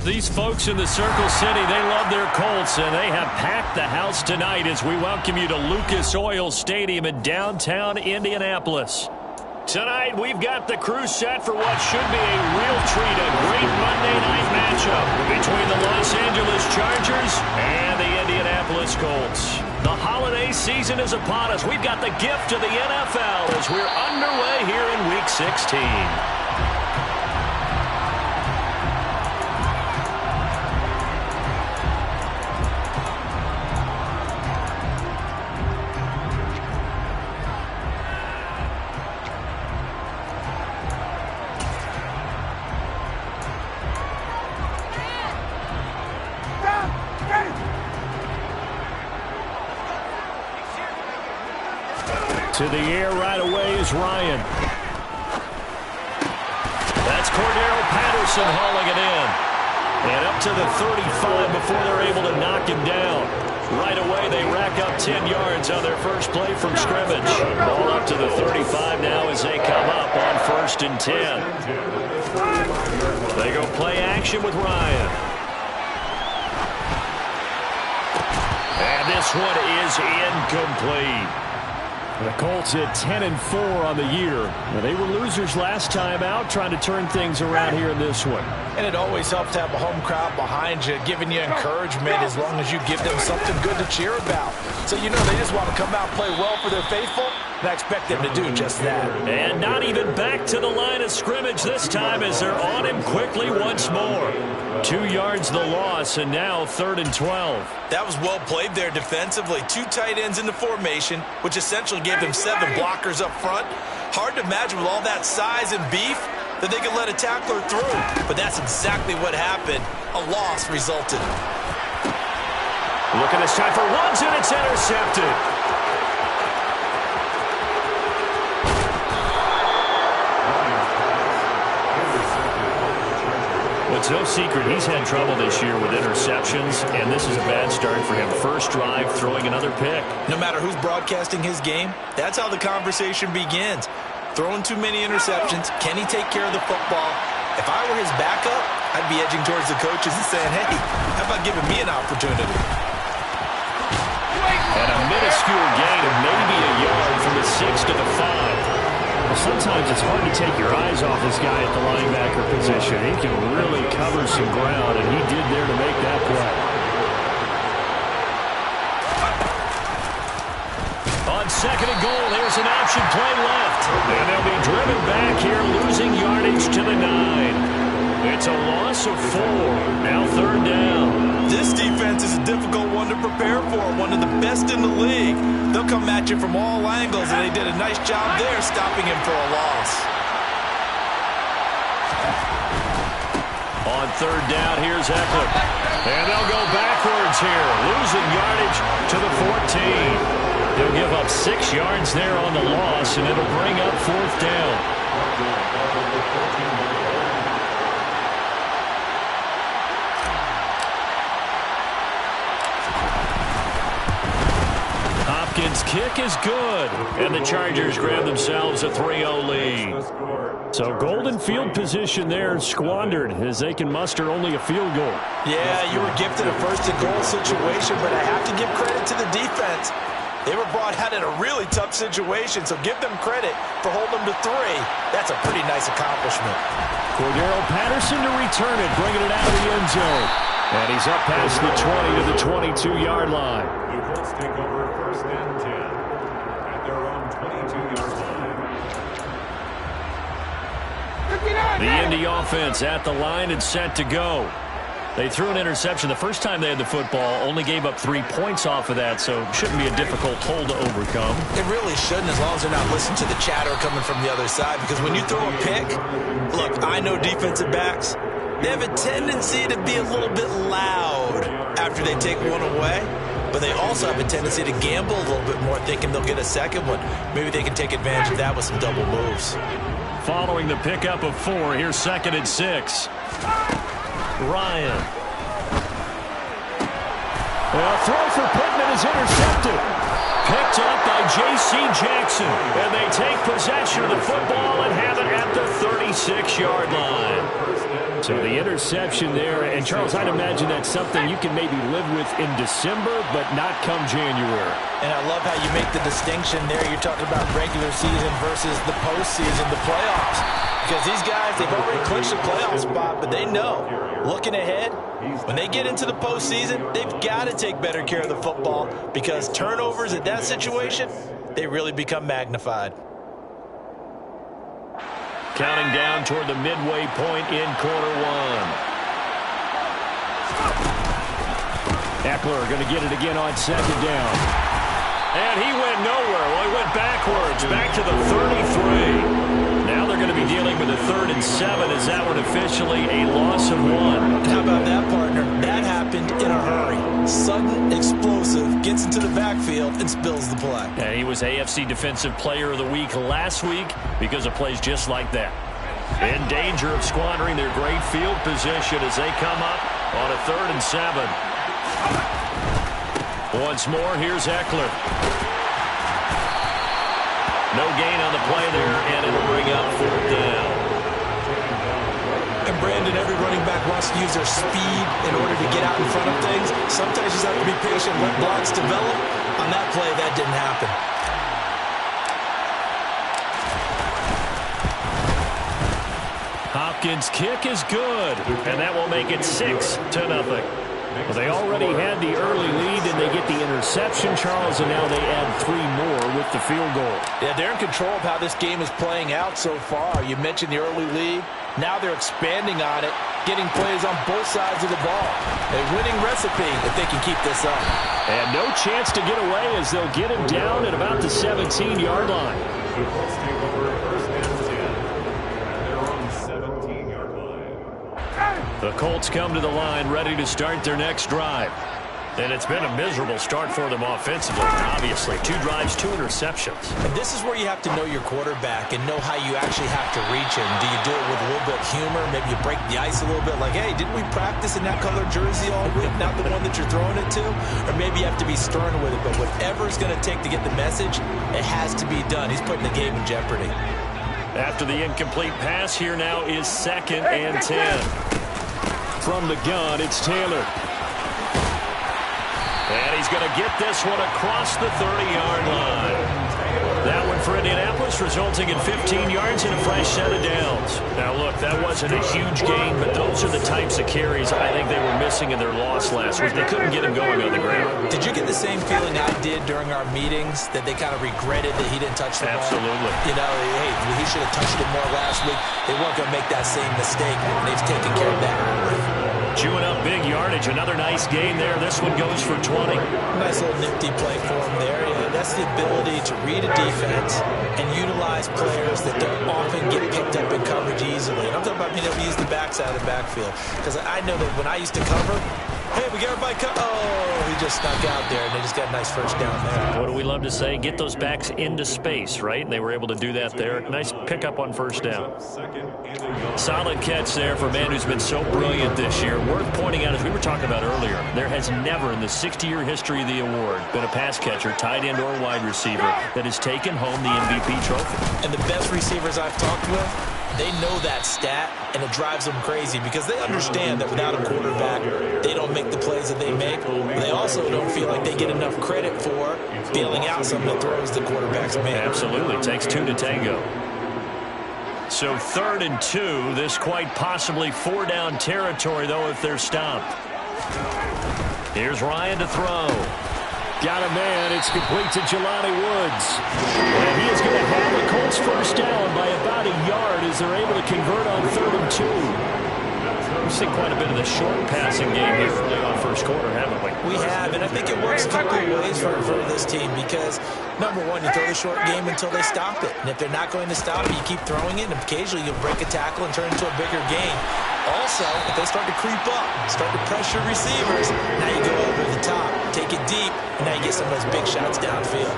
These folks in the Circle City, they love their Colts, and they have packed the house tonight as we welcome you to Lucas Oil Stadium in downtown Indianapolis. Tonight, we've got the crew set for what should be a real treat, a great Monday night matchup between the Los Angeles Chargers and the Indianapolis Colts. The holiday season is upon us. We've got the gift of the NFL as we're underway here in Week 16. To the air right away is Ryan. That's Cordero Patterson hauling it in. And up to the 35 before they're able to knock him down. Right away they rack up 10 yards on their first play from scrimmage. Ball up to the 35 now as they come up on 1st and 10. They go play action with Ryan. And this one is incomplete. The Colts hit 10-4 on the year. Now, they were losers last time out, trying to turn things around here in this one. And it always helps to have a home crowd behind you, giving you encouragement as long as you give them something good to cheer about. So, you know, they just want to come out and play well for their faithful, and I expect them to do just that. And not even back to the line of scrimmage this time as they're on him quickly once more. 2 yards the loss, and now 3rd and 12. That was well played there defensively. 2 tight ends in the formation, which essentially gave them 7 blockers up front. Hard to imagine with all that size and beef that they could let a tackler through. But that's exactly what happened. A loss resulted. Look at this time for Woods, and it's intercepted. It's no secret he's had trouble this year with interceptions, and this is a bad start for him. First drive, throwing another pick. No matter who's broadcasting his game, that's how the conversation begins. Throwing too many interceptions, can he take care of the football? If I were his backup, I'd be edging towards the coaches and saying, hey, how about giving me an opportunity? And a minuscule gain of maybe a yard from the 6 to the 5. Sometimes it's hard to take your eyes off this guy at the linebacker position. He can really cover some ground, and he did there to make that play. On 2nd and goal, there's an option play left. And they'll be driven back here, losing yardage to the 9. It's a loss of 4. Now 3rd down. This defense is a difficult one to prepare for, one of the best in the league. They'll come at you from all angles, and they did a nice job there stopping him for a loss. On 3rd down, here's Eckler. And they'll go backwards here, losing yardage to the 14. They'll give up 6 yards there on the loss, and it'll bring up 4th down. Hopkins' kick is good, and the Chargers grab themselves a 3-0 lead. So golden field position there squandered as they can muster only a field goal. Yeah, you were gifted a 1st and goal situation, but I have to give credit to the defense. They were brought out in a really tough situation, so give them credit for holding them to 3. That's a pretty nice accomplishment. Cordero Patterson to return it, bringing it out of the end zone. And he's up past the 20 to the 22-yard line. The Colts take over 1st and 10 at their own 22-yard line. The Indy offense at the line and set to go. They threw an interception the first time they had the football, only gave up 3 points off of that, so it shouldn't be a difficult hole to overcome. It really shouldn't, as long as they're not listening to the chatter coming from the other side, because when you throw a pick, look, I know defensive backs, they have a tendency to be a little bit loud after they take one away, but they also have a tendency to gamble a little bit more, thinking they'll get a second one. Maybe they can take advantage of that with some double moves. Following the pickup of 4, here's 2nd and 6. Ryan. A throw for Pittman is intercepted. Picked up by J.C. Jackson. And they take possession of the football and have it at the 36-yard line. So So the interception there, and Charles, I'd imagine that's something you can maybe live with in December, but not come January. And I love how you make the distinction there. You're talking about regular season versus the postseason, the playoffs. Because these guys, they've already clinched the playoff spot, but they know, looking ahead, when they get into the postseason, they've got to take better care of the football because turnovers in that situation, they really become magnified. Counting down toward the midway point in quarter one. Eckler going to get it again on second down. And he went nowhere. Well, he went backwards, back to the 33. Now they're going to be dealing with a 3rd and 7. Is that one officially a loss of 1? How about that, partner? That happened in a hurry. Sudden, explosive, gets into the backfield and spills the play. And he was AFC Defensive Player of the Week last week because of plays just like that. In danger of squandering their great field position as they come up on a 3rd and 7. Once more, here's Eckler. No gain on the play there, and it'll bring up 4th down. And Brandon, every running back wants to use their speed in order to get out in front of things. Sometimes you just have to be patient, let blocks develop. On that play, that didn't happen. Hopkins' kick is good, and that will make it 6-0. Well, they already had the early lead, and they get the interception, Charles, and now they add 3 more with the field goal. Yeah, they're in control of how this game is playing out so far. You mentioned the early lead. Now they're expanding on it, getting plays on both sides of the ball. A winning recipe if they can keep this up. And no chance to get away as they'll get him down at about the 17-yard line. The Colts take over 1st and 10 at their own 17-yard line. The Colts come to the line ready to start their next drive. And it's been a miserable start for them offensively, obviously. 2 drives, 2 interceptions. And this is where you have to know your quarterback and know how you actually have to reach him. Do you do it with a little bit of humor? Maybe you break the ice a little bit like, hey, didn't we practice in that color jersey all week, not the one that you're throwing it to? Or maybe you have to be stern with it. But whatever it's going to take to get the message, it has to be done. He's putting the game in jeopardy. After the incomplete pass, here now is 2nd and 10. From the gun, it's Taylor. And he's going to get this one across the 30-yard line. That one for Indianapolis, resulting in 15 yards and a fresh set of downs. Now, look, that wasn't a huge gain, but those are the types of carries I think they were missing in their loss last week. They couldn't get him going on the ground. Did you get the same feeling I did during our meetings, that they kind of regretted that he didn't touch the ball? Absolutely. You know, hey, he should have touched it more last week. They weren't going to make that same mistake, and they've taken care of that early. Chewing up big yardage. Another nice gain there. This one goes for 20. Nice little nifty play for him there. Yeah, that's the ability to read a defense and utilize players that don't often get picked up in coverage easily. And I'm talking about being able to use the backside of the backfield. Because I know that when I used to cover, hey, we got everybody covered. Oh, he just snuck out there, and they just got a nice first down there. What do we love to say? Get those backs into space, right? And they were able to do that there. Nice pickup on first down. Solid catch there for a man who's been so brilliant this year. Worth pointing out, as we were talking about earlier, there has never in the 60-year history of the award been a pass catcher, tight end, or wide receiver that has taken home the MVP trophy. And the best receivers I've talked with, they know that stat, and it drives them crazy because they understand that without a quarterback, they don't make the plays that they make. But they also don't feel like they get enough credit for bailing out some of the throws the quarterbacks make. Absolutely. It takes 2 to tango. So 3rd and 2. This quite possibly 4-down territory, though, if they're stopped. Here's Ryan to throw. Got a man. It's complete to Jelani Woods. And he is going to have the Colts first down by about a yard as they're able to convert on 3rd and 2. We've seen quite a bit of the short passing game here early on first quarter, haven't we? We have, and I think it works a couple of ways for this team because, number one, you throw the short game until they stop it. And if they're not going to stop it, you keep throwing it, and occasionally you'll break a tackle and turn it into a bigger gain. Also, if they start to creep up, start to pressure receivers, now you go over the top, take it deep, and now you get some of those big shots downfield.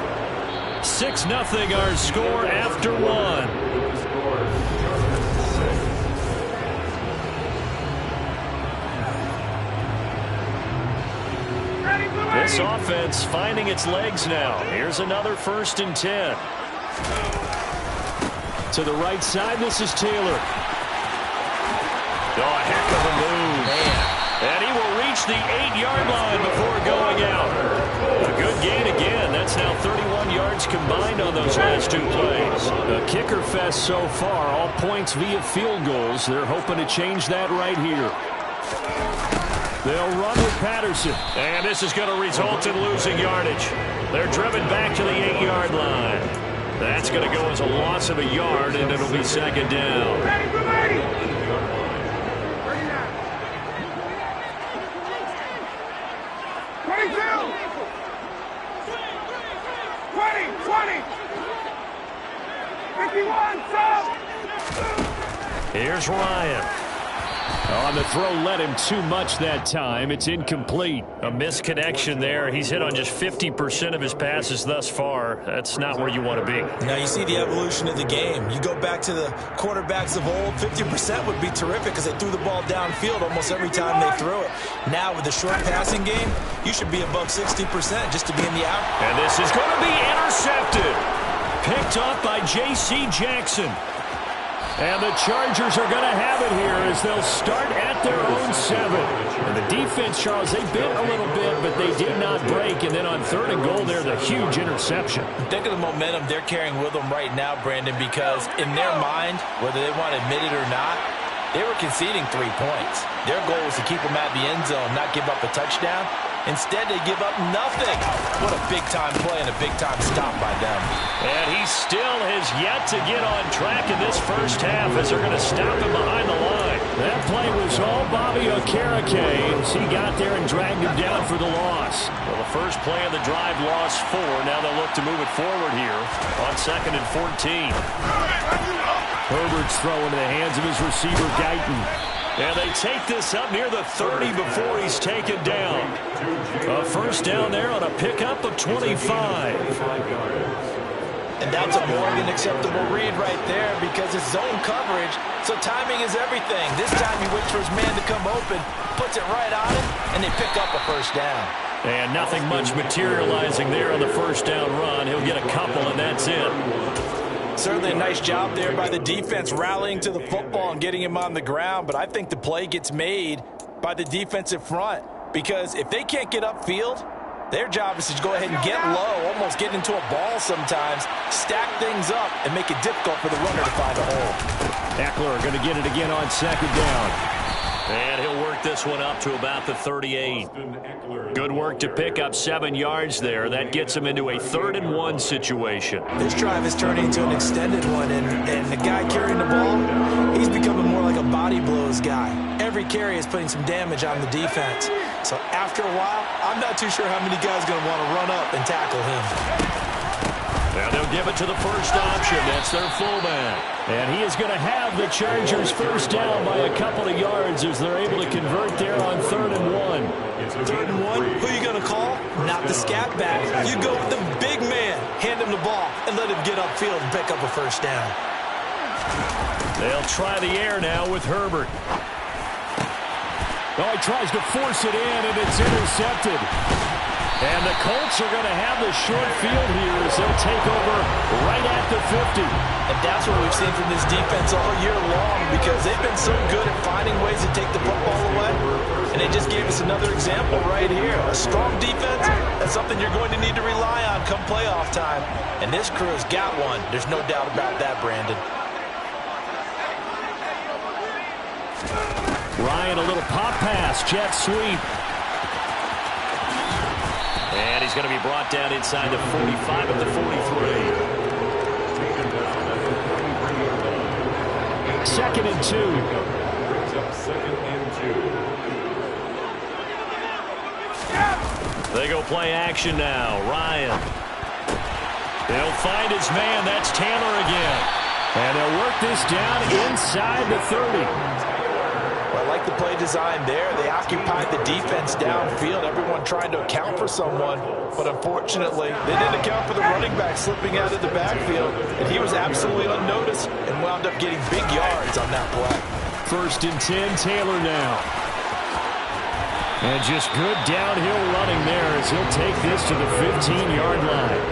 6-0 our score after 1. This offense finding its legs now. Here's another 1st and 10. To the right side, this is Taylor. Oh, a heck of a move. And he will reach the 8-yard line before going out. A good gain again. That's now 31 yards combined on those last 2 plays. A kicker fest so far. All points via field goals. They're hoping to change that right here. They'll run with Patterson. And this is going to result in losing yardage. They're driven back to the 8-yard line. That's going to go as a loss of a yard, and it'll be second down. Here's Ryan. On the throw, led him too much that time. It's incomplete. A misconnection there. He's hit on just 50% of his passes thus far. That's not where you want to be. Now you see the evolution of the game. You go back to the quarterbacks of old, 50% would be terrific because they threw the ball downfield almost every time they threw it. Now with the short passing game, you should be above 60% just to be in the out. And this is going to be intercepted. Picked up by J.C. Jackson. And the Chargers are going to have it here as they'll start at their own 7. And the defense, Charles, they bit a little bit, but they did not break. And then on 3rd and goal there, the huge interception. Think of the momentum they're carrying with them right now, Brandon, because in their mind, whether they want to admit it or not, they were conceding 3 points. Their goal was to keep them at the end zone, not give up a touchdown. Instead, they give up nothing. What a big-time play and a big-time stop by them. And he still has yet to get on track in this first half as they're going to stop him behind the line. That play was all Bobby Okereke as he got there and dragged him down for the loss. Well, the first play of the drive lost 4. Now they'll look to move it forward here on 2nd and 14. Herbert's throw into the hands of his receiver, Guyton. And they take this up near the 30 before he's taken down. A first down there on a pickup of 25. And that's a more than acceptable read right there because it's zone coverage, so timing is everything. This time he waits for his man to come open, puts it right on him, and they pick up a first down. And nothing much materializing there on the first down run. He'll get a couple, and that's it. Certainly a nice job there by the defense rallying to the football and getting him on the ground, but I think the play gets made by the defensive front because if they can't get upfield, their job is to go ahead and get low, almost get into a ball sometimes, stack things up, and make it difficult for the runner to find a hole. Eckler going to get it again on 2nd down. And he'll work this one up to about the 38. Good work to pick up 7 yards there. That gets him into a 3rd and 1 situation. This drive is turning into an extended one, and the guy carrying the ball, he's becoming more like a body blows guy. Every carry is putting some damage on the defense. So after a while, I'm not too sure how many guys are going to want to run up and tackle him. Now they'll give it to the first option. That's their fullback. And he is going to have the Chargers first down by a couple of yards as they're able to convert there on 3rd and 1. 3rd and 1, who are you going to call? Not the scat back. You go with the big man, hand him the ball, and let him get upfield and pick up a first down. They'll try the air now with Herbert. Oh, he tries to force it in, and it's intercepted. And the Colts are going to have the short field here as they'll take over right at the 50. And that's what we've seen from this defense all year long because they've been so good at finding ways to take the football away. And they just gave us another example right here. A strong defense, that's something you're going to need to rely on come playoff time. And this crew's got one. There's no doubt about that, Brandon. Ryan, a little pop pass, jet sweep. And he's going to be brought down inside the 45 at the 43. 2nd and 2. They go play action now. Ryan. They'll find his man. That's Taylor again. And they'll work this down inside the 30. Well, I like the play design there. They occupied the defense downfield, everyone trying to account for someone. But unfortunately, they didn't account for the running back slipping out of the backfield. And he was absolutely unnoticed and wound up getting big yards on that play. 1st and 10, Taylor now. And just good downhill running there as he'll take this to the 15-yard line.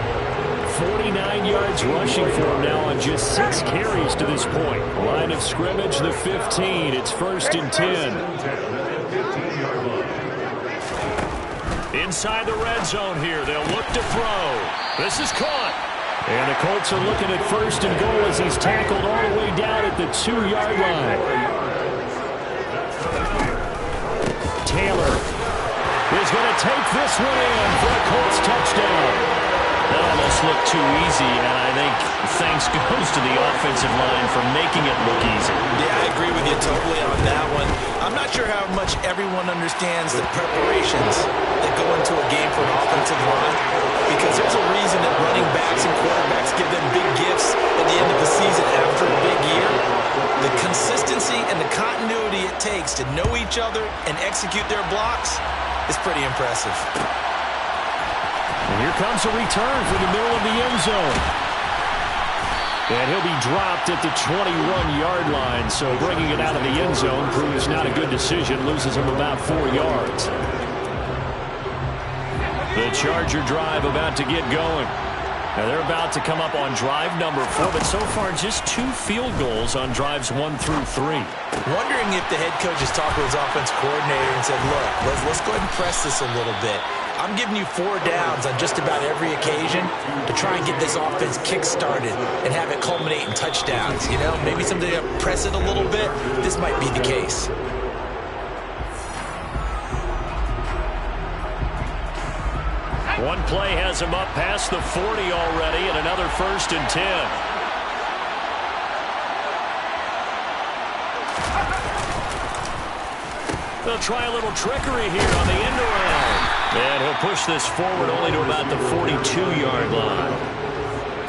49 yards rushing for him now on just 6 carries to this point. Line of scrimmage, the 15. It's 1st and 10. Inside the red zone here. They'll look to throw. This is caught. And the Colts are looking at 1st and goal as he's tackled all the way down at the 2-yard line. Taylor is going to take this one in for a Colts touchdown. That almost looked too easy, and I think thanks goes to the offensive line for making it look easy. Yeah, I agree with you totally on that one. I'm not sure how much everyone understands the preparations that go into a game for an offensive line, because there's a reason that running backs and quarterbacks give them big gifts at the end of the season after a big year. The consistency and the continuity it takes to know each other and execute their blocks is pretty impressive. And here comes a return for the middle of the end zone. And he'll be dropped at the 21-yard line, so bringing it out of the end zone proves not a good decision, loses him about 4 yards. The Charger drive about to get going. Now they're about to come up on drive number 4, but so far just 2 field goals on drives 1 through 3. Wondering if the head coach has talked to his offense coordinator and said, look, let's go ahead and press this a little bit. I'm giving you 4 downs on just about every occasion to try and get this offense kick-started and have it culminate in touchdowns. You know, maybe something to press it a little bit. This might be the case. One play has him up past the 40 already, and another 1st and 10. They'll try a little trickery here on the end around. And he'll push this forward only to about the 42-yard line.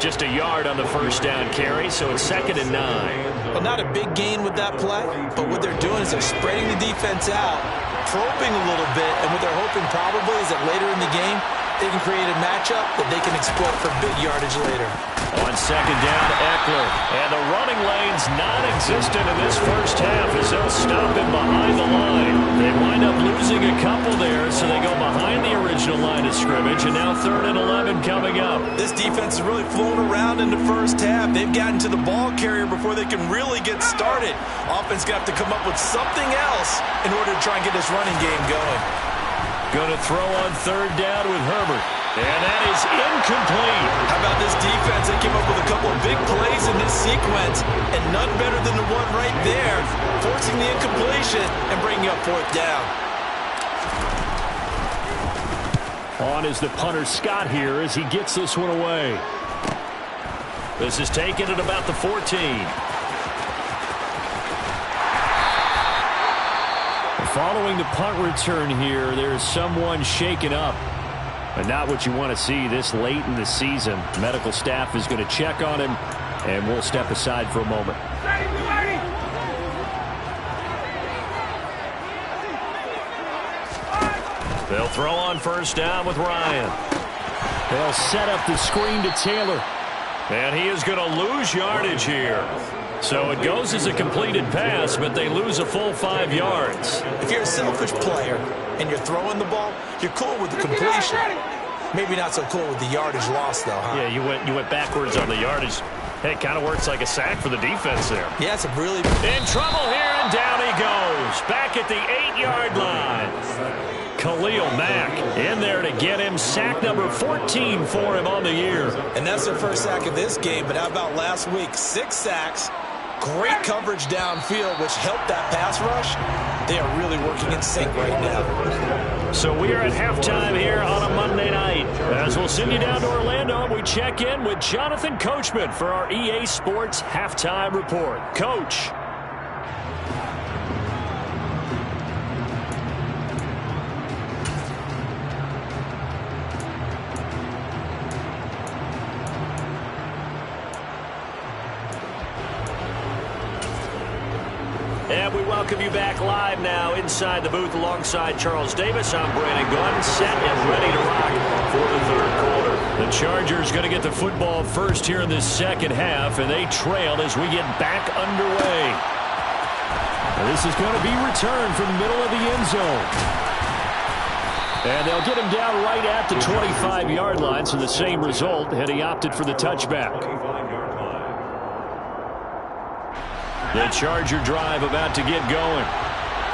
Just a yard on the 1st down carry, so it's 2nd and 9. Well, not a big gain with that play, but what they're doing is they're spreading the defense out, probing a little bit, and what they're hoping probably is that later in the game, they can create a matchup that they can exploit for big yardage later. On 2nd down, Eckler. And the running lane's non-existent in this first half as they'll stop him behind the line. They wind up losing a couple there, so they go behind the original line of scrimmage, and now 3rd and 11 coming up. This defense is really flown around in the first half. They've gotten to the ball carrier before they can really get started. Offense got to come up with something else in order to try and get this running game going. Going to throw on 3rd down with Herbert. And that is incomplete. How about this defense? They came up with a couple of big plays in this sequence, and none better than the one right there, forcing the incompletion and bringing up 4th down. On is the punter Scott here as he gets this one away. This is taken at about the 14. Following the punt return here, there's someone shaken up. But not what you want to see this late in the season. Medical staff is going to check on him, and we'll step aside for a moment. They'll throw on 1st down with Ryan. They'll set up the screen to Taylor. And he is going to lose yardage here. So it goes as a completed pass, but they lose a full 5 yards. If you're a selfish player and you're throwing the ball, you're cool with the completion. Maybe not so cool with the yardage loss, though, huh? Yeah, you went backwards on the yardage. Hey, it kind of works like a sack for the defense there. Yeah, it's a really... In trouble here, and down he goes. Back at the 8-yard line. Khalil Mack in there to get him. Sack number 14 for him on the year. And that's their first sack of this game, but how about last week? 6 sacks. Great coverage downfield, which helped that pass rush. They are really working in sync right now. So we are at halftime here on a Monday night. As we'll send you down to Orlando, we check in with Jonathan Coachman for our EA Sports Halftime Report. Coach. And we welcome you back live now inside the booth alongside Charles Davis. I'm Brandon Glenn, set and ready to rock for the 3rd quarter. The Chargers going to get the football first here in this 2nd half, and they trail as we get back underway. Now this is going to be returned from the middle of the end zone. And they'll get him down right at the 25-yard line, so the same result, and he opted for the touchback. The Charger drive about to get going.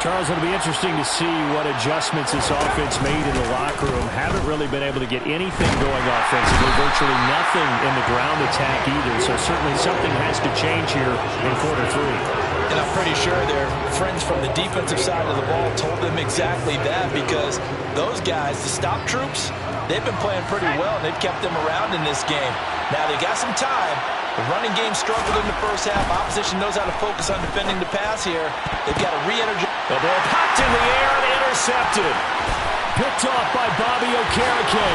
Charles, it'll be interesting to see what adjustments this offense made in the locker room. Haven't really been able to get anything going offensively, virtually nothing in the ground attack either. So certainly something has to change here in quarter three. And I'm pretty sure their friends from the defensive side of the ball told them exactly that, because those guys, the stop troops, they've been playing pretty well, and they've kept them around in this game. Now they got some time. The running game struggled in the first half. Opposition knows how to focus on defending the pass here. They've got to re-energize. The ball popped in the air and intercepted. Picked off by Bobby Okereke.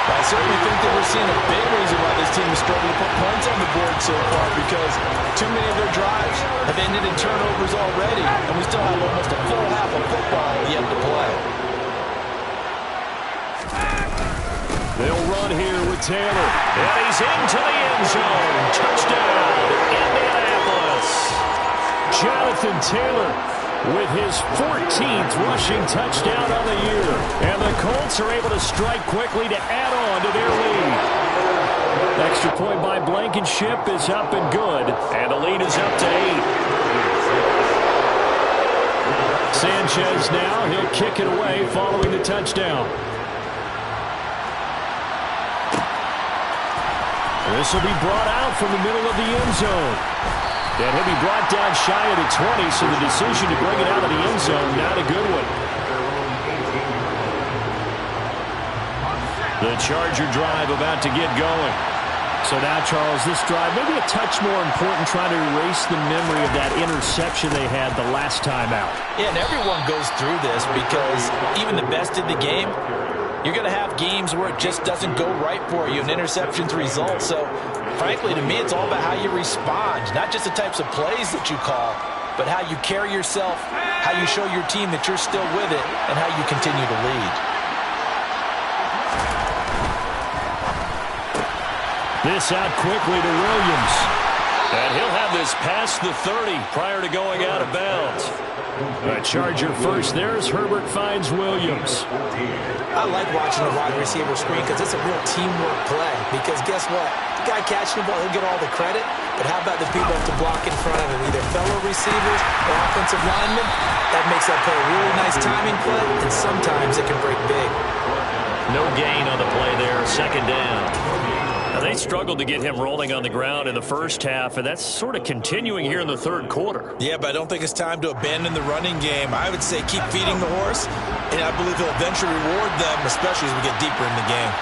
I certainly think that we're seeing a big reason why this team is struggling to put points on the board so far, because too many of their drives have ended in turnovers already, and we still have almost a full half of football yet to play. They'll run here with Taylor. And he's into the end zone. Touchdown, Indianapolis. Jonathan Taylor with his 14th rushing touchdown on the year. And the Colts are able to strike quickly to add on to their lead. Extra point by Blankenship is up and good. And the lead is up to 8. Sanchez now, he'll kick it away following the touchdown. This will be brought out from the middle of the end zone. And he'll be brought down shy of the 20, so the decision to bring it out of the end zone, not a good one. The Charger drive about to get going. So now, Charles, this drive maybe a touch more important, trying to erase the memory of that interception they had the last time out. Yeah, and everyone goes through this, because even the best in the game, you're going to have games where it just doesn't go right for you, and interceptions result. So, frankly, to me, it's all about how you respond, not just the types of plays that you call, but how you carry yourself, how you show your team that you're still with it, and how you continue to lead. This out quickly to Williams. And he'll have this past the 30 prior to going out of bounds. A Charger first. There's Herbert finds Williams. I like watching the wide receiver screen, because it's a real teamwork play. Because guess what? The guy catching the ball, he'll get all the credit. But how about the people that have to block in front of him, either fellow receivers or offensive linemen? That makes that play a really nice timing play, and sometimes it can break big. No gain on the play there. Second down. Now, they struggled to get him rolling on the ground in the first half, and that's sort of continuing here in the third quarter. Yeah, but I don't think it's time to abandon the running game. I would say keep feeding the horse, and I believe he'll eventually reward them, especially as we get deeper in the game.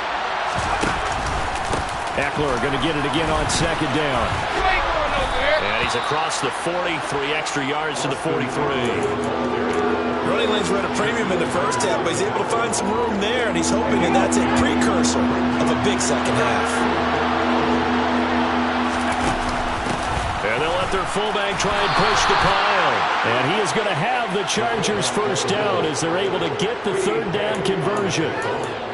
Eckler going to get it again on second down. And he's across the 40, 3 extra yards to the 43. Running lanes were at a premium in the first half, but he's able to find some room there, and he's hoping that that's a precursor of a big second half. And they'll let their fullback try and push the pile. And he is going to have the Chargers first down as they're able to get the third down conversion.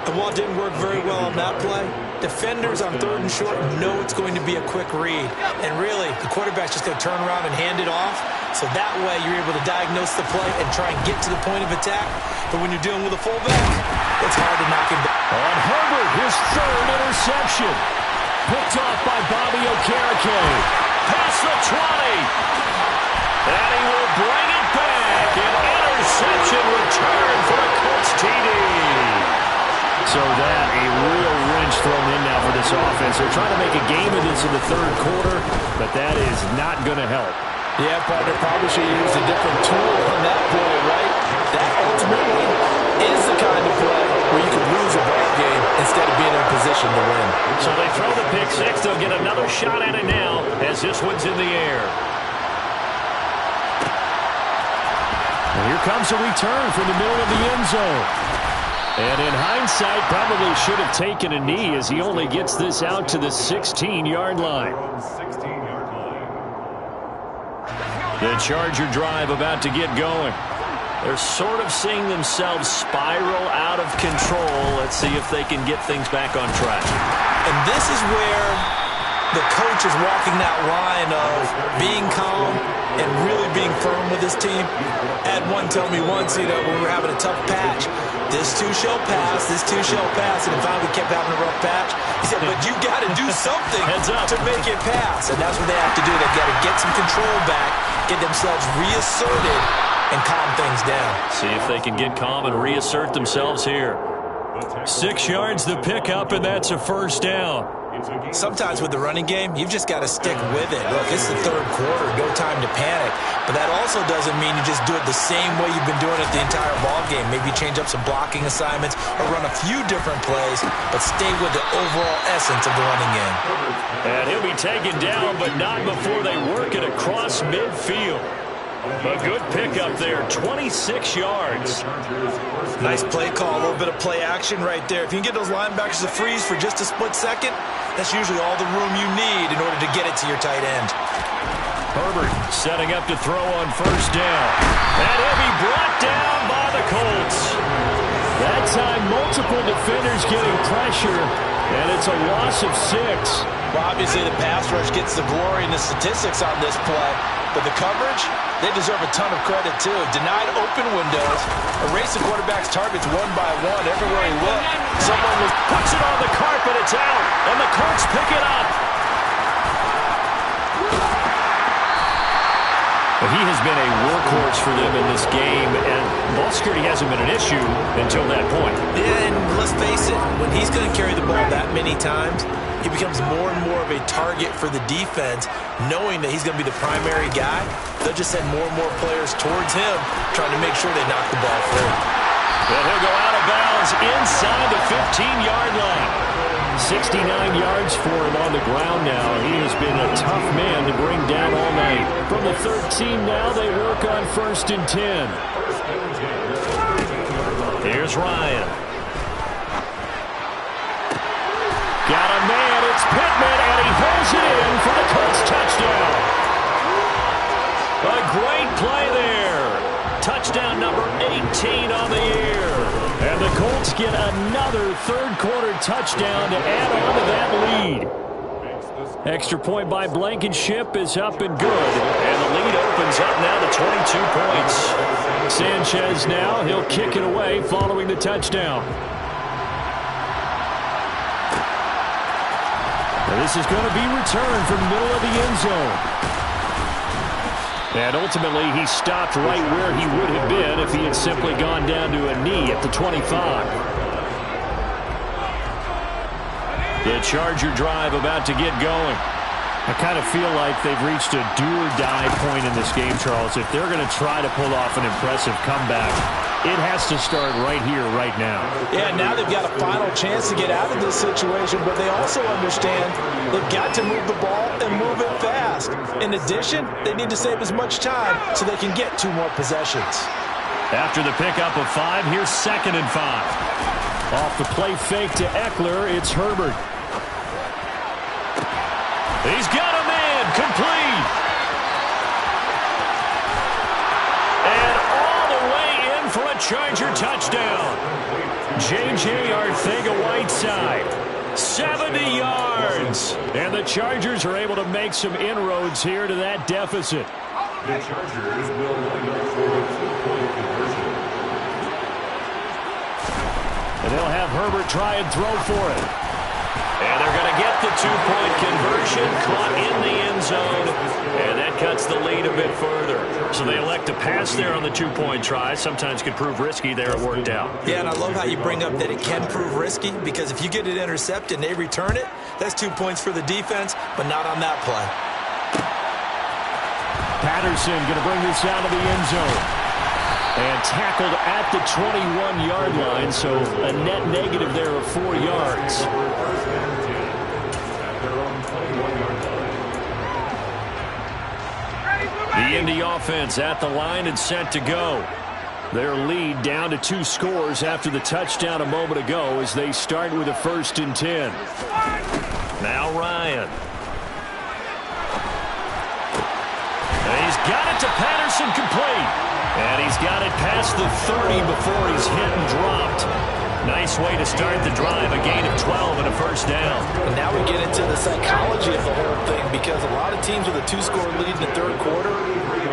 And while it didn't work very well on that play, defenders on third and short know it's going to be a quick read. And really, the quarterback's just going to turn around and hand it off. So that way, you're able to diagnose the play and try and get to the point of attack. But when you're dealing with a fullback, it's hard to knock him down. On Herbert, his third interception. Picked off by Bobby Okereke. Past the 20. And he will bring it back. An interception return for a Colts TD. So that, a real wrench thrown in now for this offense. They're trying to make a game of this in the third quarter, but that is not going to help. Yeah, partner, probably should use a different tool on that play, right? That ultimately is the kind of play where you can lose a ball game instead of being in a position to win. So they throw the pick six. They'll get another shot at it now as this one's in the air. And here comes a return from the middle of the end zone. And in hindsight, probably should have taken a knee as he only gets this out to the 16-yard line. The Charger drive about to get going. They're sort of seeing themselves spiral out of control. Let's see if they can get things back on track. And this is where the coach is walking that line of being calm and really being firm with his team. I had one tell me once, when we were having a tough patch, this too shall pass, this too shall pass, and then finally we kept having a rough patch. He said, but you got to do something to make it pass, and that's what they have to do. They got to get some control back, get themselves reasserted, and calm things down. See if they can get calm and reassert themselves here. 6 yards the pickup, and that's a first down. Sometimes with the running game, you've just got to stick with it. Look, it's the third quarter, no time to panic. But that also doesn't mean you just do it the same way you've been doing it the entire ball game. Maybe change up some blocking assignments or run a few different plays, but stay with the overall essence of the running game. And he'll be taken down, but not before they work it across midfield. A good pickup there, 26 yards. Nice play call, a little bit of play action right there. If you can get those linebackers to freeze for just a split second, that's usually all the room you need in order to get it to your tight end. Herbert setting up to throw on first down. And he'll be brought down by the Colts. That time, multiple defenders getting pressure, and it's a loss of 6. Well, obviously the pass rush gets the glory and the statistics on this play, but the coverage, they deserve a ton of credit too. Denied open windows, erasing quarterback's targets one by one everywhere he looked. Someone puts it on the carpet, it's out, and the Colts pick it up. Well, he has been a workhorse for them in this game, and ball security hasn't been an issue until that point. Yeah, and let's face it, when he's going to carry the ball that many times, he becomes more and more of a target for the defense, knowing that he's going to be the primary guy. They'll just send more and more players towards him, trying to make sure they knock the ball free. And he'll go out of bounds inside the 15-yard line. 69 yards for him on the ground now. He has been a tough man to bring down all night. From the 13 now, they work on 1st and 10. Here's Ryan. Got a man, it's Pittman, and he holds it in for the Colts touchdown. A great play there. Touchdown number 18 on the year. And the Colts get another third-quarter touchdown to add on to that lead. Extra point by Blankenship is up and good. And the lead opens up now to 22 points. Sanchez now, he'll kick it away following the touchdown. And this is going to be returned from the middle of the end zone. And ultimately, he stopped right where he would have been if he had simply gone down to a knee at the 25. The Charger drive about to get going. I kind of feel like they've reached a do-or-die point in this game, Charles. If they're going to try to pull off an impressive comeback, it has to start right here, right now. Yeah, now they've got a final chance to get out of this situation, but they also understand they've got to move the ball and move it fast. In addition, they need to save as much time so they can get 2 more possessions. After the pickup of 5, here's 2nd and 5. Off the play fake to Eckler, it's Herbert. He's got a man, complete. And all the way in for a Charger touchdown. J.J. Arcega-Whiteside, 70 yards. And the Chargers are able to make some inroads here to that deficit. The Chargers will line up for a 2-point conversion. And they'll have Herbert try and throw for it. And they're going to get the 2-point conversion, caught in the end zone, and that cuts the lead a bit further. So they elect to pass there on the 2-point try. Sometimes could prove risky. There it worked out. Yeah, and I love how you bring up that it can prove risky, because if you get it intercepted and they return it, that's 2 points for the defense, but not on that play. Patterson going to bring this out of the end zone. And tackled at the 21-yard line, so a net negative there of 4 yards. The Indy offense at the line and set to go. Their lead down to 2 scores after the touchdown a moment ago as they start with a 1st and 10. Now Ryan. And he's got it to Patterson, complete. And he's got it past the 30 before he's hit and dropped. Nice way to start the drive, a gain of 12 and a 1st down. And now we get into the psychology psychology of the whole thing, because a lot of teams with a 2-score lead in the third quarter,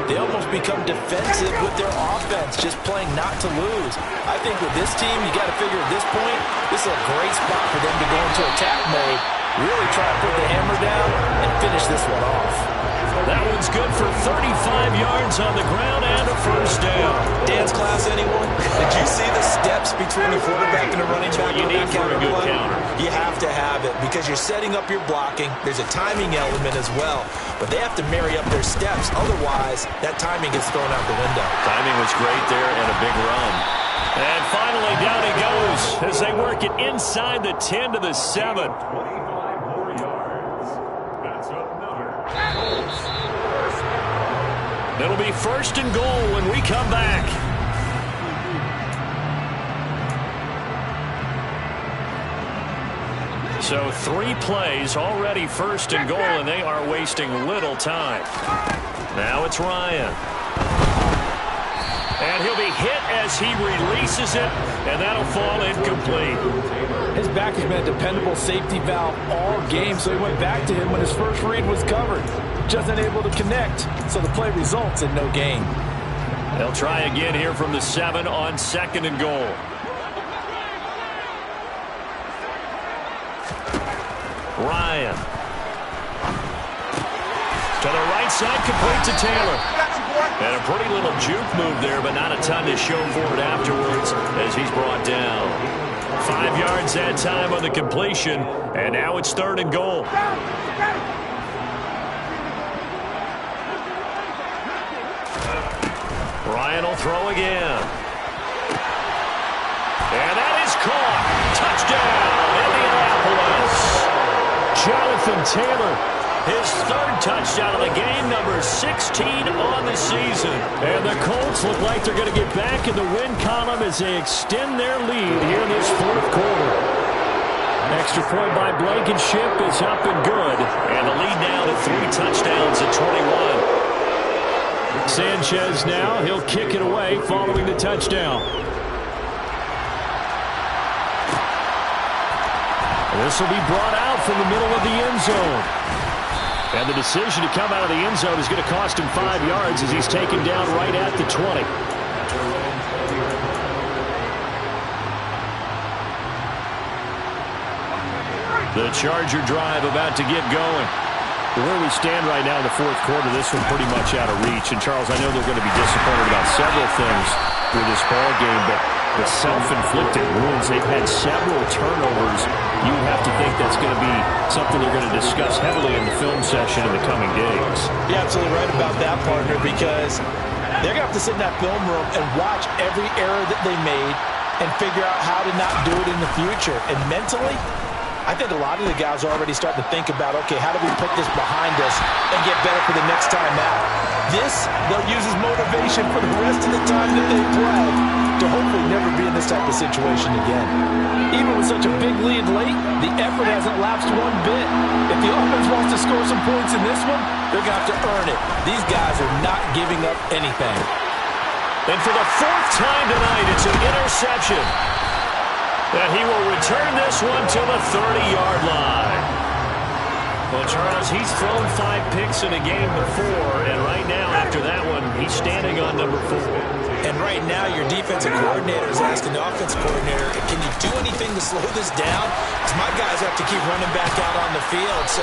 they almost become defensive with their offense, just playing not to lose. I think with this team, you got to figure at this point, this is a great spot for them to go into attack mode, really try to put the hammer down and finish this one off. That one's good for 35 yards on the ground and a first down. Dance class, anyone? Did you see the steps between the quarterback and the running back? You need for a good counter. You have to have it because you're setting up your blocking. There's a timing element as well, but they have to marry up their steps. Otherwise, that timing gets thrown out the window. Timing was great there and a big run. And finally, down he goes as they work it inside the 10 to the 7. 25 more yards. That's another. It'll be first and goal when we come back. So 3 plays already first and goal, and they are wasting little time. Now it's Ryan. And he'll be hit as he releases it, and that'll fall incomplete. His back has been a dependable safety valve all game, so he went back to him when his first read was covered. Just unable to connect, so the play results in no gain. They'll try again here from the 7 on second and goal. Ryan. To the right side, complete to Taylor. And a pretty little juke move there, but not a ton to show for it afterwards as he's brought down. 5 yards that time on the completion, and now it's third and goal. Ryan will throw again. And that is caught. Touchdown, Indianapolis. Jonathan Taylor, his third touchdown of the game, number 16 on the season. And the Colts look like they're going to get back in the win column as they extend their lead here in this fourth quarter. Extra point by Blankenship is up and good. And the lead now to 3 touchdowns at 21. Sanchez now, he'll kick it away following the touchdown. This will be brought out from the middle of the end zone. And the decision to come out of the end zone is going to cost him 5 yards as he's taken down right at the 20. The Charger drive about to get going. Where we stand right now in the fourth quarter, this one pretty much out of reach. And, Charles, I know they're going to be disappointed about several things with this ball game, but the self-inflicted wounds, they've had several turnovers. You have to think that's going to be something they're going to discuss heavily in the film session in the coming days. You're absolutely right about that, partner, because they're going to have to sit in that film room and watch every error that they made and figure out how to not do it in the future. And mentally, I think a lot of the guys are already starting to think about, okay, how do we put this behind us and get better for the next time out? This, they'll use as motivation for the rest of the time that they play to hopefully never be in this type of situation again. Even with such a big lead late, the effort hasn't lapsed one bit. If the offense wants to score some points in this one, they're going to have to earn it. These guys are not giving up anything. And for the 4th time tonight, it's an interception. And he will return this one to the 30-yard line. Well, Charles, he's thrown 5 picks in a game before, and right now, after that one, he's standing on number 4. And right now, your defensive coordinator is asking the offensive coordinator, can you do anything to slow this down? Because my guys have to keep running back out on the field. So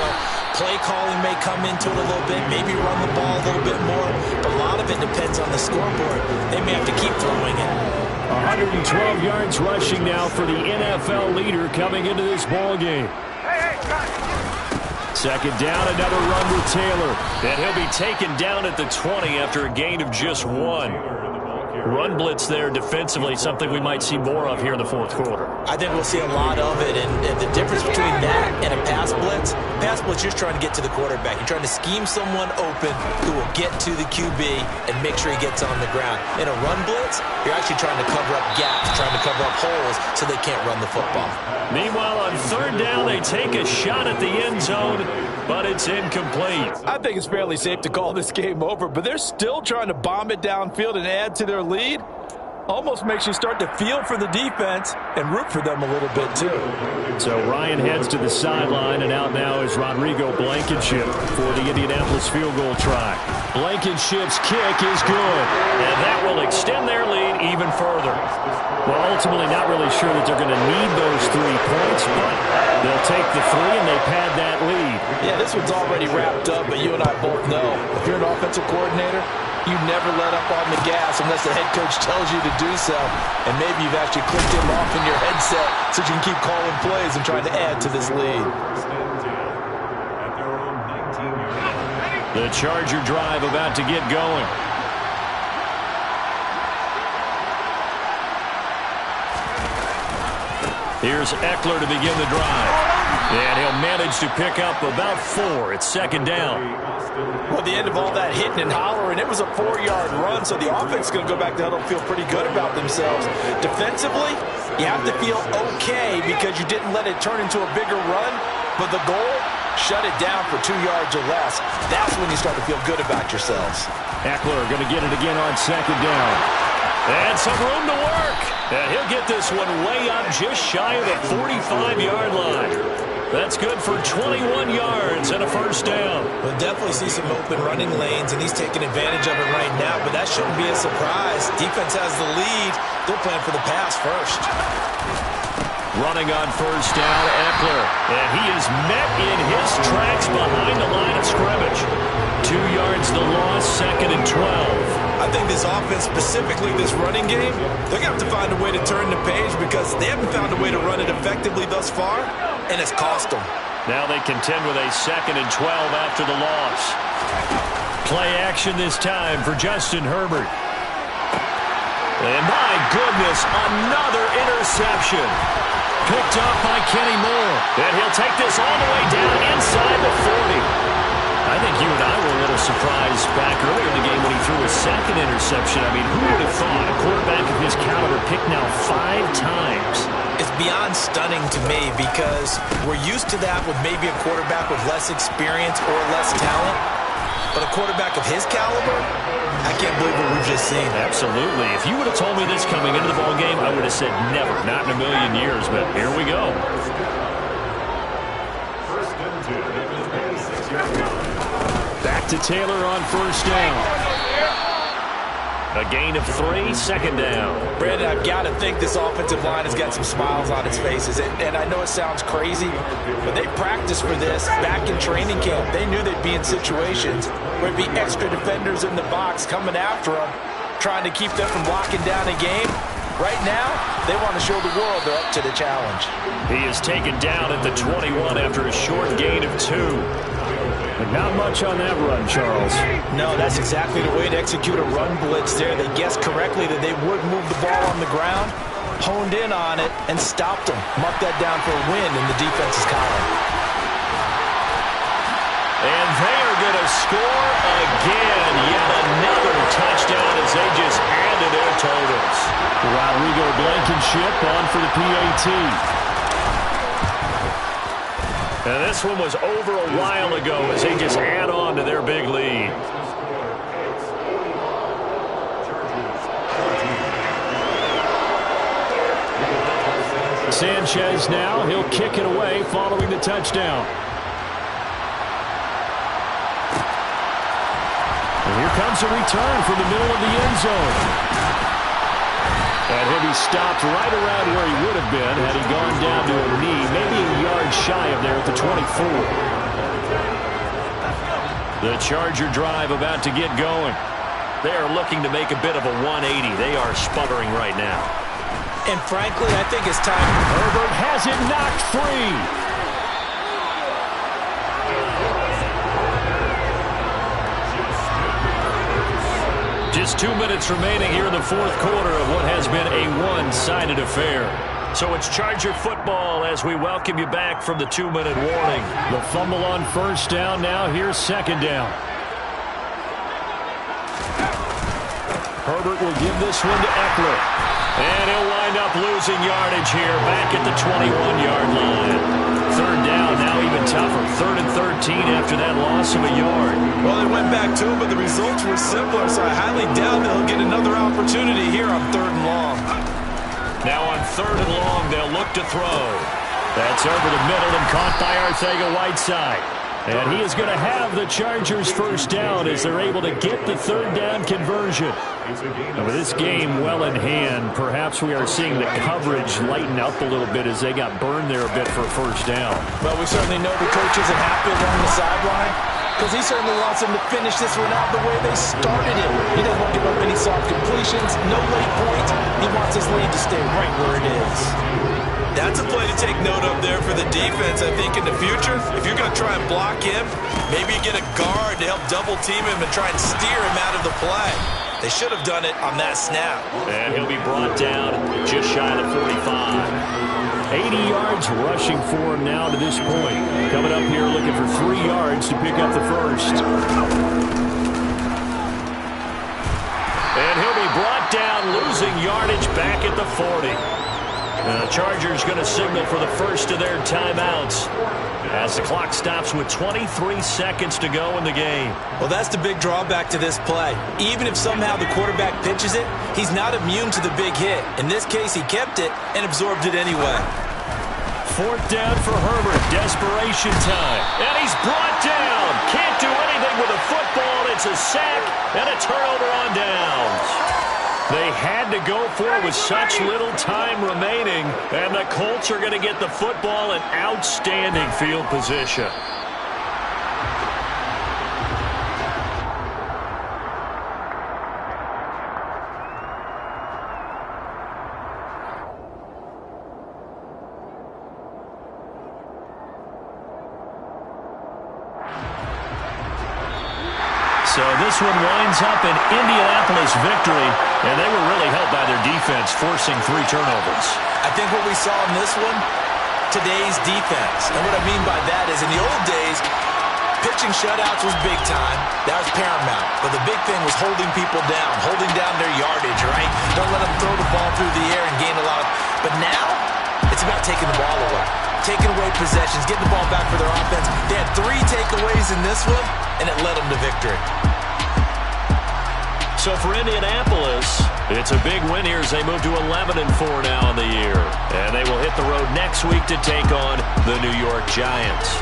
play calling may come into it a little bit, maybe run the ball a little bit more. But a lot of it depends on the scoreboard. They may have to keep throwing it. 112 yards rushing now for the NFL leader coming into this ball game. Second down, another run with Taylor. And he'll be taken down at the 20 after a gain of just 1. Run blitz there defensively, something we might see more of here in the fourth quarter. I think we'll see a lot of it, and the difference between that and a pass blitz, you're just trying to get to the quarterback. You're trying to scheme someone open who will get to the QB and make sure he gets on the ground. In a run blitz, you're actually trying to cover up gaps, trying to cover up holes so they can't run the football. Meanwhile, on third down, they take a shot at the end zone, but it's incomplete. I think it's fairly safe to call this game over, but they're still trying to bomb it downfield and add to their lead. Almost makes you start to feel for the defense and root for them a little bit, too. So Ryan heads to the sideline, and out now is Rodrigo Blankenship for the Indianapolis field goal try. Blankenship's kick is good, and that will extend their lead even further. Well, ultimately not really sure that they're going to need those 3 points, but they'll take the 3 and they pad that lead. Yeah, this one's already wrapped up, but you and I both know if you're an offensive coordinator, you never let up on the gas unless the head coach tells you to do so. And maybe you've actually clicked him off in your headset so you can keep calling plays and trying to add to this lead. The Charger drive about to get going. Here's Eckler to begin the drive. And he'll manage to pick up about 4. It's second down. Well, the end of all that hitting and hollering, it was a 4-yard run, so the offense is going to go back to huddle and feel pretty good about themselves. Defensively, you have to feel okay because you didn't let it turn into a bigger run, but the goal, shut it down for 2 yards or less. That's when you start to feel good about yourselves. Eckler going to get it again on second down. And some room to work. And he'll get this one way up just shy of the 45-yard line. That's good for 21 yards and a first down. We'll definitely see some open running lanes, and he's taking advantage of it right now, but that shouldn't be a surprise. Defense has the lead. They're playing for the pass first. Running on first down, Eckler. And he is met in his tracks behind the line of scrimmage. 2 yards the loss, second and 12. I think this offense, specifically this running game, they're going to have to find a way to turn the page because they haven't found a way to run it effectively thus far, and it's cost them. Now they contend with a second and 12 after the loss. Play action this time for Justin Herbert. And my goodness, another interception. Picked up by Kenny Moore. And he'll take this all the way down inside the 40. I think you and I were a little surprised back earlier in the game when he threw his second interception. I mean, who would have thought a quarterback of his caliber picked now 5 times? It's beyond stunning to me because we're used to that with maybe a quarterback with less experience or less talent. But a quarterback of his caliber, I can't believe what we've just seen. Absolutely. If you would have told me this coming into the ballgame, I would have said never, not in a million years. But here we go. Back to Taylor on first down. A gain of 3, second down. Brandon, I've got to think this offensive line has got some smiles on its faces. And I know it sounds crazy, but they practiced for this back in training camp. They knew they'd be in situations where there'd be extra defenders in the box coming after them, trying to keep them from locking down a game. Right now, they want to show the world they're up to the challenge. He is taken down at the 21 after a short gain of 2. But not much on that run, Charles. No, that's exactly the way to execute a run blitz there. They guessed correctly that they would move the ball on the ground, honed in on it, and stopped them. Mark that down for a win in the defense's column. And they are going to score again. Yet another touchdown as they just add to their totals. Rodrigo Blankenship on for the PAT. And this one was over a while ago as they just add on to their big lead. Sanchez now, he'll kick it away following the touchdown. And here comes a return from the middle of the end zone. And he'll be stopped right around where he would have been had he gone down to a knee, maybe a yard shy of there at the 24. The Charger drive about to get going. They are looking to make a bit of a 180. They are sputtering right now. And frankly, I think it's time. Herbert has it knocked free. Just 2 minutes remaining here in the fourth quarter of what has been a one-sided affair. So it's Charger football as we welcome you back from the 2-minute warning. The fumble on first down now. Here's second down. Herbert will give this one to Eckler. And he'll wind up losing yardage here back at the 21-yard line. third down, now even tougher. 3rd and 13 after that loss of a yard. Well, they went back to him, but the results were simpler, so I highly doubt they'll get another opportunity here on 3rd and long. Now on 3rd and long, they'll look to throw. That's over the middle and caught by Arcega-Whiteside. And he is going to have the Chargers first down as they're able to get the 3rd down conversion. And with this game well in hand, perhaps we are seeing the coverage lighten up a little bit as they got burned there a bit for first down. Well, we certainly know the coach isn't happy along the sideline because he certainly wants them to finish this one out the way they started it. He doesn't want to give up any soft completions, no late points. He wants his lead to stay right where it is. That's a play to take note of there for the defense. I think in the future, if you're going to try and block him, maybe you get a guard to help double team him and try and steer him out of the play. They should have done it on that snap. And he'll be brought down just shy of 45. 80 yards rushing for him now to this point. Coming up here looking for 3 yards to pick up the first. And he'll be brought down, losing yardage back at the 40. The Chargers going to signal for the first of their timeouts as the clock stops with 23 seconds to go in the game. Well, that's the big drawback to this play. Even if somehow the quarterback pitches it, he's not immune to the big hit. In this case, he kept it and absorbed it anyway. 4th down for Herbert. Desperation time. And he's brought down. Can't do anything with a football. It's a sack and a turnover on downs. They had to go for it with such little time remaining, and the Colts are going to get the football in outstanding field position. So this one winds up an Indianapolis victory, and they were really helped by their defense, forcing 3 turnovers. I think what we saw in this one, today's defense. And what I mean by that is in the old days, pitching shutouts was big time. That was paramount. But the big thing was holding people down, holding down their yardage, right? Don't let them throw the ball through the air and gain a lot. But now, it's about taking the ball away. Taking away possessions, getting the ball back for their offense. They had 3 takeaways in this one, and it led them to victory. So for Indianapolis, it's a big win here as they move to 11-4 now in the year. And they will hit the road next week to take on the New York Giants.